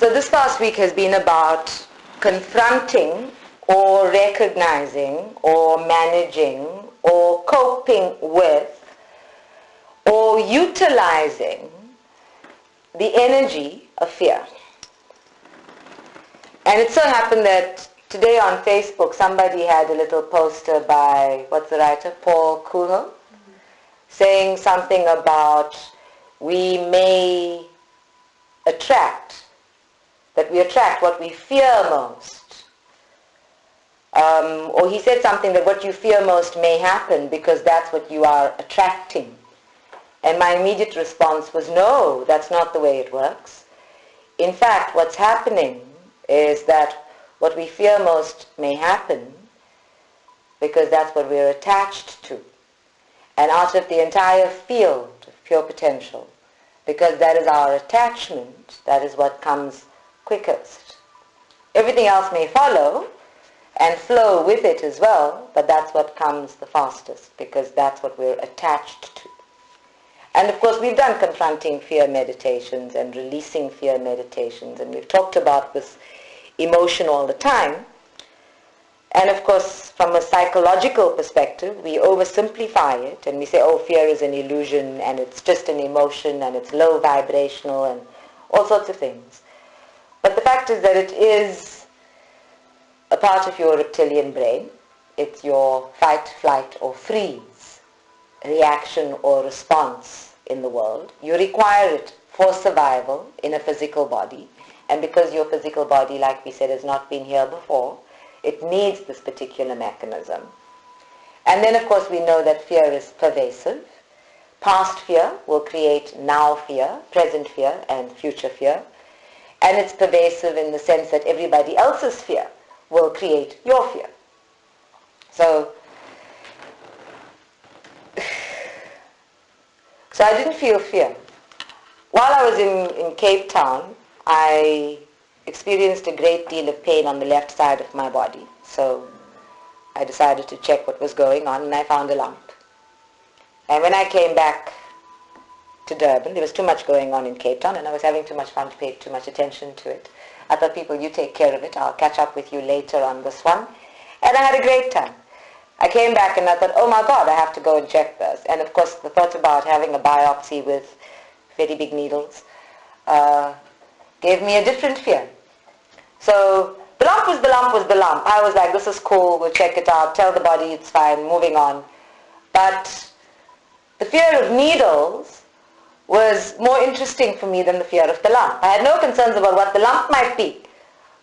So this past week has been about confronting or recognizing or managing or coping with or utilizing the energy of fear. And it so happened that today on Facebook somebody had a little poster by, what's the writer, Paul Coelho, saying something about we may attract what we fear most. Or he said something that what you fear most may happen because that's what you are attracting. And my immediate response was, no, that's not the way it works. In fact, what's happening is that what we fear most may happen because that's what we're attached to. And out of the entire field of pure potential, because that is our attachment, that is what comes quickest. Everything else may follow and flow with it as well, but that's what comes the fastest because that's what we're attached to. And of course we've done confronting fear meditations and releasing fear meditations, and we've talked about this emotion all the time. And of course from a psychological perspective we oversimplify it and we say, oh, fear is an illusion and it's just an emotion and it's low vibrational and all sorts of things. But the fact is that it is a part of your reptilian brain. It's your fight, flight or freeze reaction or response in the world. You require it for survival in a physical body. And because your physical body, like we said, has not been here before, it needs this particular mechanism. And then of course we know that fear is pervasive. Past fear will create now fear, present fear and future fear. And it's pervasive in the sense that everybody else's fear will create your fear. So I didn't feel fear. While I was in Cape Town, I experienced a great deal of pain on the left side of my body. So I decided to check what was going on and I found a lump. And when I came back to Durban, there was too much going on in Cape Town and I was having too much fun to pay too much attention to it. I thought, people, you take care of it. I'll catch up with you later on this one. And I had a great time. I came back and I thought, oh my God, I have to go and check this. And of course the thought about having a biopsy with very big needles gave me a different fear. So the lump was the lump was the lump. I was like, this is cool, we'll check it out, tell the body it's fine, moving on. But the fear of needles was more interesting for me than the fear of the lump. I had no concerns about what the lump might be,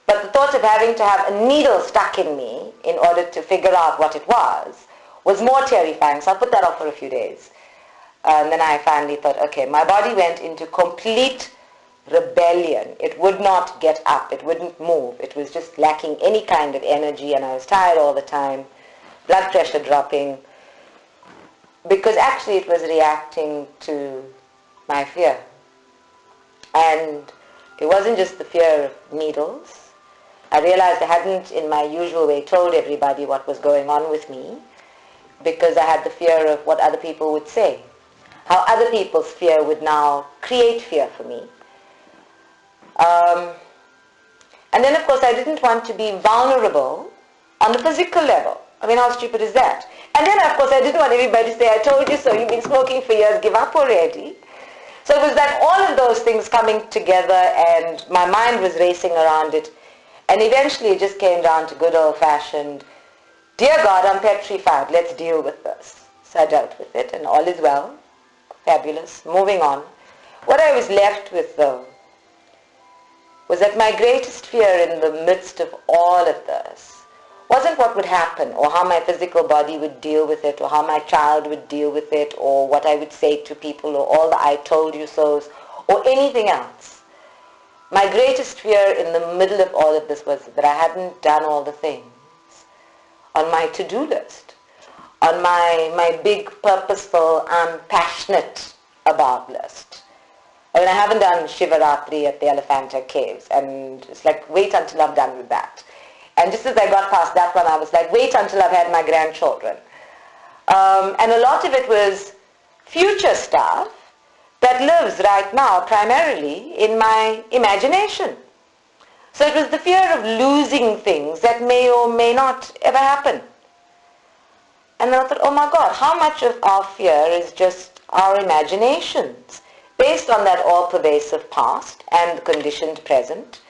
but the thought of having to have a needle stuck in me in order to figure out what it was more terrifying. So I put that off for a few days. And then I finally thought, okay, my body went into complete rebellion. It would not get up. It wouldn't move. It was just lacking any kind of energy, and I was tired all the time, blood pressure dropping, because actually it was reacting to my fear. And it wasn't just the fear of needles. I realized I hadn't, in my usual way, told everybody what was going on with me because I had the fear of what other people would say, how other people's fear would now create fear for me. And then of course I didn't want to be vulnerable on the physical level. I mean, how stupid is that? And then of course I didn't want everybody to say, I told you so, you've been smoking for years, give up already. So it was that all of those things coming together and my mind was racing around it. And eventually it just came down to good old-fashioned, dear God, I'm petrified, let's deal with this. So I dealt with it and all is well, fabulous, moving on. What I was left with though was that my greatest fear in the midst of all of this wasn't what would happen or how my physical body would deal with it or how my child would deal with it or what I would say to people or all the I told you so's or anything else. My greatest fear in the middle of all of this was that I hadn't done all the things on my to-do list, on my big purposeful, I'm passionate about list. I mean, I haven't done Shivaratri at the Elephanta Caves, and it's like, wait until I'm done with that. And just as I got past that one, I was like, wait until I've had my grandchildren. And a lot of it was future stuff that lives right now primarily in my imagination. So it was the fear of losing things that may or may not ever happen. And then I thought, oh my God, how much of our fear is just our imaginations based on that all-pervasive past and the conditioned present?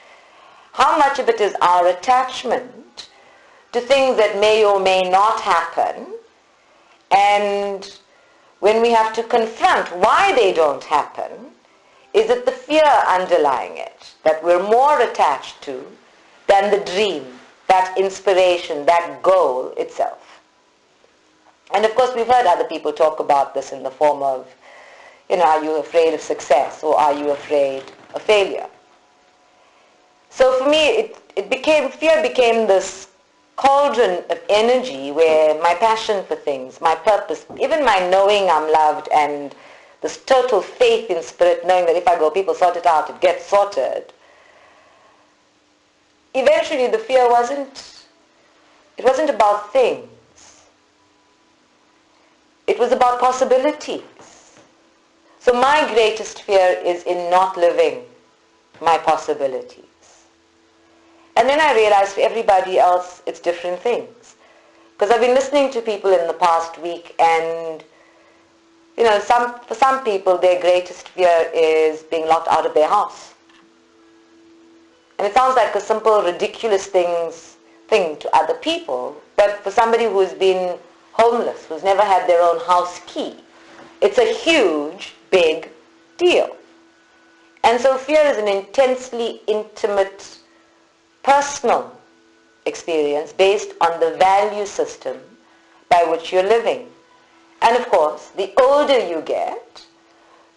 How much of it is our attachment to things that may or may not happen? And when we have to confront why they don't happen, is it the fear underlying it that we're more attached to than the dream, that inspiration, that goal itself? And of course we've heard other people talk about this in the form of, are you afraid of success or are you afraid of failure? So for me, fear became this cauldron of energy where my passion for things, my purpose, even my knowing I'm loved and this total faith in spirit, knowing that if I go, people sort it out, it gets sorted. Eventually the fear it wasn't about things. It was about possibilities. So my greatest fear is in not living my possibilities. And then I realized for everybody else, it's different things. Because I've been listening to people in the past week and, for some people, their greatest fear is being locked out of their house. And it sounds like a simple, ridiculous thing to other people, but for somebody who's been homeless, who's never had their own house key, it's a huge, big deal. And so fear is an intensely intimate, personal experience based on the value system by which you're living. And of course, the older you get,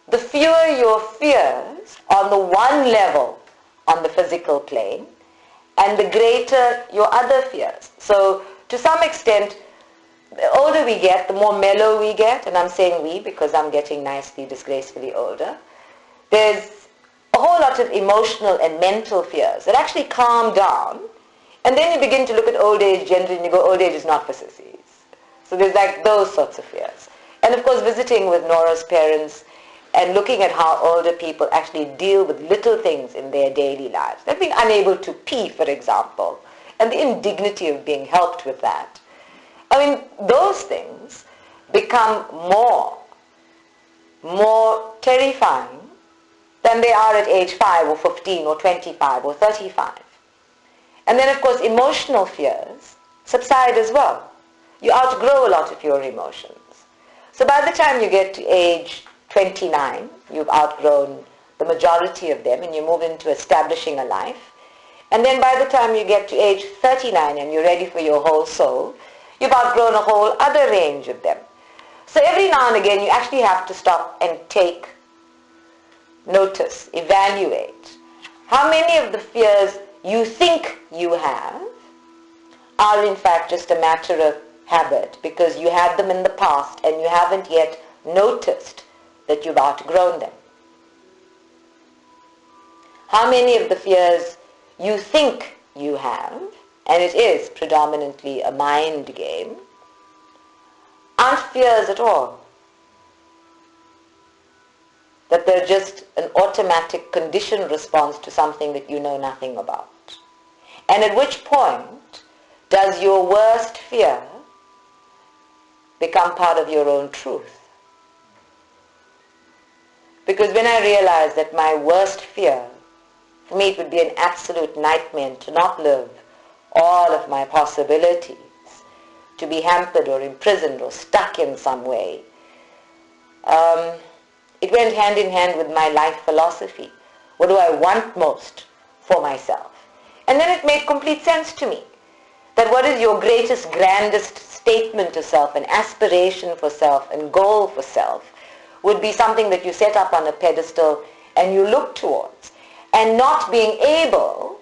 the fewer your fears on the one level on the physical plane, and the greater your other fears. So to some extent, the older we get, the more mellow we get, and I'm saying we because I'm getting nicely, disgracefully older. There's a whole lot of emotional and mental fears that actually calm down, and then you begin to look at old age generally and you go, old age is not for sissies. So there's like those sorts of fears. And of course visiting with Nora's parents and looking at how older people actually deal with little things in their daily lives. Like being unable to pee, for example, and the indignity of being helped with that. I mean, those things become more terrifying than they are at age 5 or 15 or 25 or 35. And then, of course, emotional fears subside as well. You outgrow a lot of your emotions. So by the time you get to age 29, you've outgrown the majority of them and you move into establishing a life. And then by the time you get to age 39 and you're ready for your whole soul, you've outgrown a whole other range of them. So every now and again you actually have to stop and take notice, evaluate. How many of the fears you think you have are in fact just a matter of habit because you had them in the past and you haven't yet noticed that you've outgrown them? How many of the fears you think you have, and it is predominantly a mind game, aren't fears at all? That they're just an automatic conditioned response to something that you know nothing about. And at which point does your worst fear become part of your own truth? Because when I realized that my worst fear, for me it would be an absolute nightmare to not live all of my possibilities, to be hampered or imprisoned or stuck in some way. It went hand in hand with my life philosophy. What do I want most for myself? And then it made complete sense to me that what is your greatest, grandest statement to self, an aspiration for self and goal for self would be something that you set up on a pedestal and you look towards. And not being able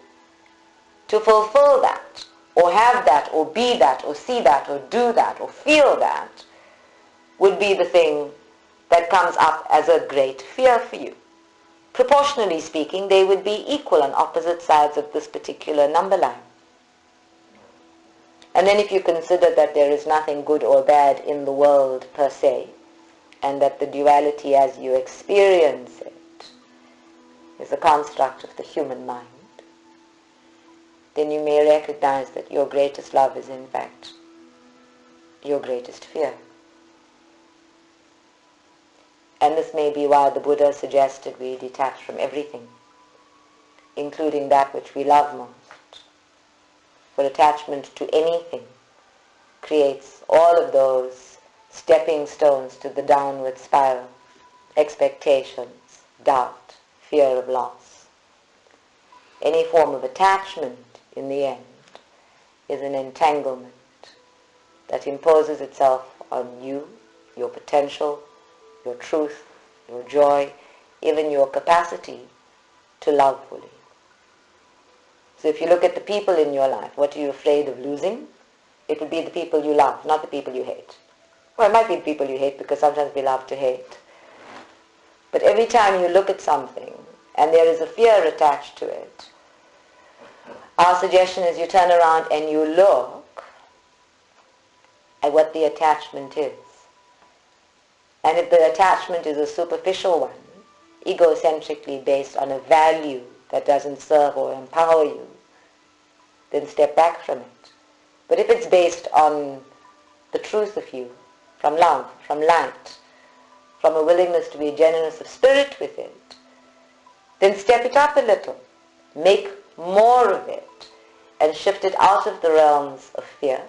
to fulfill that, or have that, or be that, or see that, or do that, or feel that, would be the thing that comes up as a great fear for you. Proportionally speaking, they would be equal on opposite sides of this particular number line. And then if you consider that there is nothing good or bad in the world per se, and that the duality as you experience it is a construct of the human mind, then you may recognize that your greatest love is in fact your greatest fear. And this may be why the Buddha suggested we detach from everything, including that which we love most. For attachment to anything creates all of those stepping stones to the downward spiral: expectations, doubt, fear of loss. Any form of attachment, in the end, is an entanglement that imposes itself on you, your potential, your truth, your joy, even your capacity to love fully. So if you look at the people in your life, what are you afraid of losing? It would be the people you love, not the people you hate. Well, it might be the people you hate, because sometimes we love to hate. But every time you look at something and there is a fear attached to it, our suggestion is you turn around and you look at what the attachment is. And if the attachment is a superficial one, egocentrically based on a value that doesn't serve or empower you, then step back from it. But if it's based on the truth of you, from love, from light, from a willingness to be generous of spirit with it, then step it up a little, make more of it, and shift it out of the realms of fear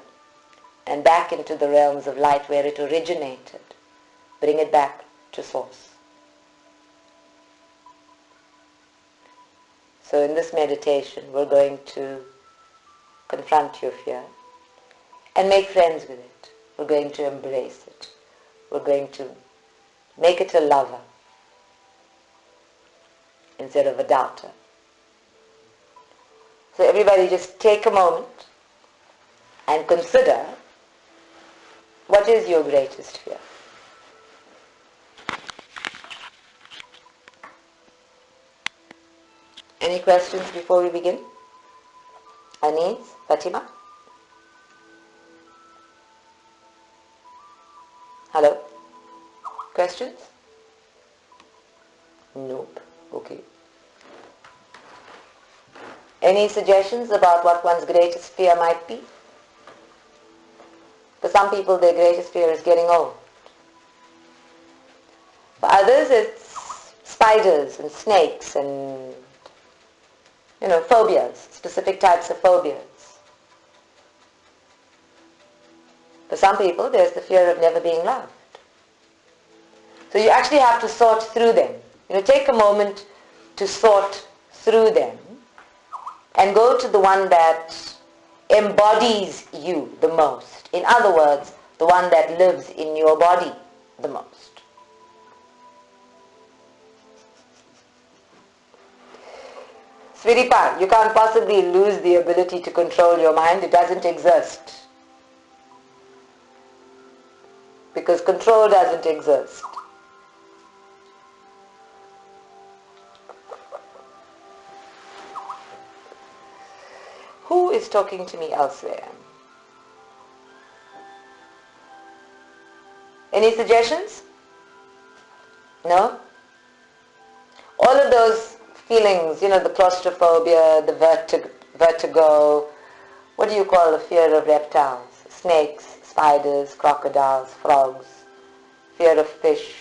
and back into the realms of light where it originated. Bring it back to source. So in this meditation, we're going to confront your fear and make friends with it. We're going to embrace it. We're going to make it a lover instead of a doubter. So everybody just take a moment and consider, what is your greatest fear? Any questions before we begin? Anis, Fatima? Hello? Questions? Nope. Okay. Any suggestions about what one's greatest fear might be? For some people, their greatest fear is getting old. For others, it's spiders and snakes and, phobias, specific types of phobias. For some people, there's the fear of never being loved. So you actually have to sort through them. Take a moment to sort through them and go to the one that embodies you the most. In other words, the one that lives in your body the most. Sweetie pie, you can't possibly lose the ability to control your mind. It doesn't exist. Because control doesn't exist. Who is talking to me elsewhere? Any suggestions? No? All of those feelings, the claustrophobia, the vertigo, what do you call the fear of reptiles? Snakes, spiders, crocodiles, frogs, fear of fish,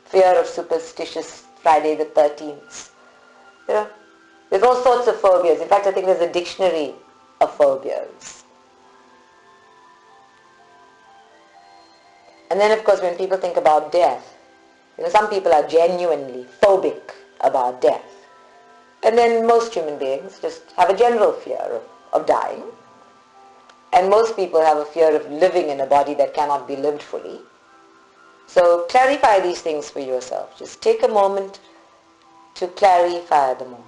fear of superstitious Friday the 13th. There's all sorts of phobias. In fact, I think there's a dictionary of phobias. And then, of course, when people think about death, some people are genuinely phobic about death. And then most human beings just have a general fear of dying. And most people have a fear of living in a body that cannot be lived fully. So clarify these things for yourself. Just take a moment to clarify them all.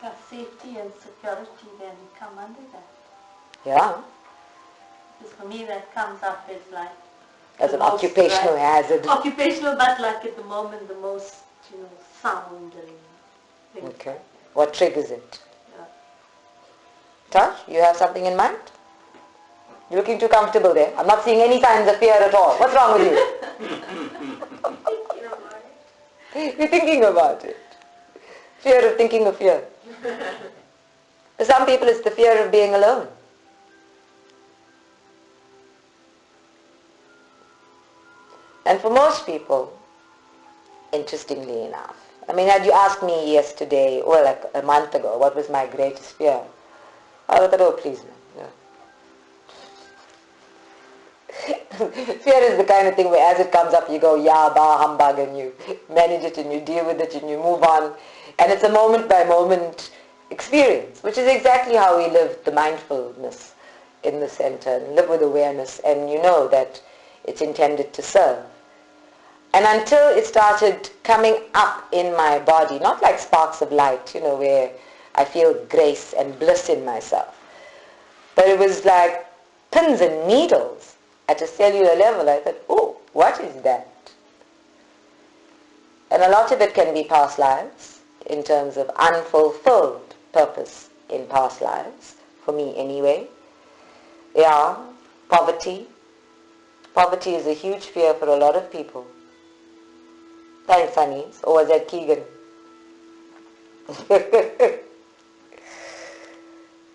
Does safety and security then come under that? Yeah. Because for me that comes up as like... As an occupational hazard. Occupational, but like at the moment the most, sound and things. Okay. What triggers it? Yeah. Tash, you have something in mind? You're looking too comfortable there. I'm not seeing any signs of fear at all. What's wrong with you? You're thinking about it. Fear of thinking of fear. For some people it's the fear of being alone. And for most people, interestingly enough, I mean, had you asked me yesterday, or like a month ago, what was my greatest fear, I would have thought, oh please, no. Fear is the kind of thing where as it comes up you go, yeah, bah, humbug, and you manage it and you deal with it and you move on. And it's a moment by moment experience, which is exactly how we live the mindfulness in the center, and live with awareness, and you know that it's intended to serve. And until it started coming up in my body, not like sparks of light, where I feel grace and bliss in myself, but it was like pins and needles at a cellular level. I thought, oh, what is that? And a lot of it can be past lives, in terms of unfulfilled purpose in past lives, for me anyway. Yeah, poverty. Poverty is a huge fear for a lot of people. Thanks, honeys. Or was that Keegan?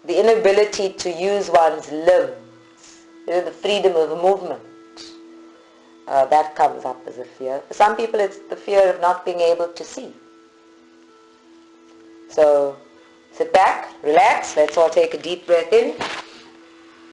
The inability to use one's limbs, the freedom of movement, that comes up as a fear. For some people it's the fear of not being able to see. So sit back, relax, let's all take a deep breath in.